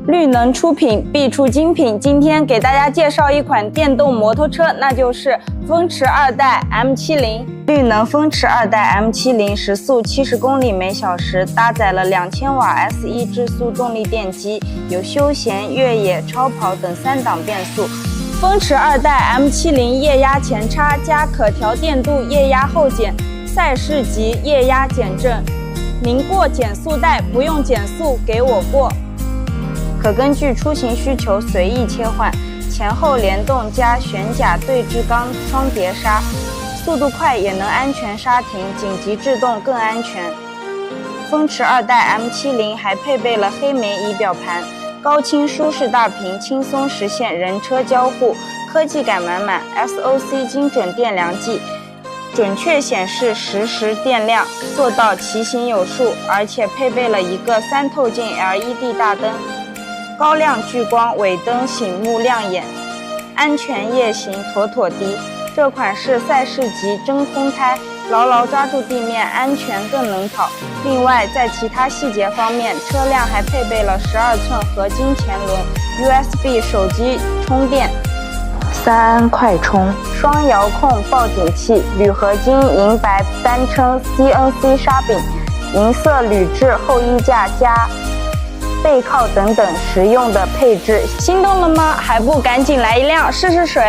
绿能出品必出精品，今天给大家介绍一款电动摩托车，那就是风驰2代 M70。绿能风驰2代 M70时速70公里每小时，搭载了2000瓦 S1 智速动力电机，有休闲、越野、超跑等3档变速。风驰2代 M70液压前叉加可调电镀液压后减，赛事级液压减震，您过减速带不用减速，给我过。可根据出行需求随意切换，前后联动加悬架对置缸双碟刹，速度快也能安全刹停，紧急制动更安全。风驰2代 M70还配备了黑莓仪表盘，高清舒适大屏，轻松实现人车交互，科技感满满。SOC 精准电量计，准确显示实时电量，做到骑行有数，而且配备了一个3透镜 LED 大灯。高亮聚光，尾灯醒目亮眼，安全夜行妥妥的。这款是赛事级真空胎，牢牢抓住地面，安全更能跑。另外，在其他细节方面，车辆还配备了12寸合金前轮、USB 手机充电、3安快充、双遥控报警器、铝合金银白单撑 CNC 刹柄、银色铝制后衣架加背靠等等实用的配置。心动了吗？还不赶紧来一辆试试水？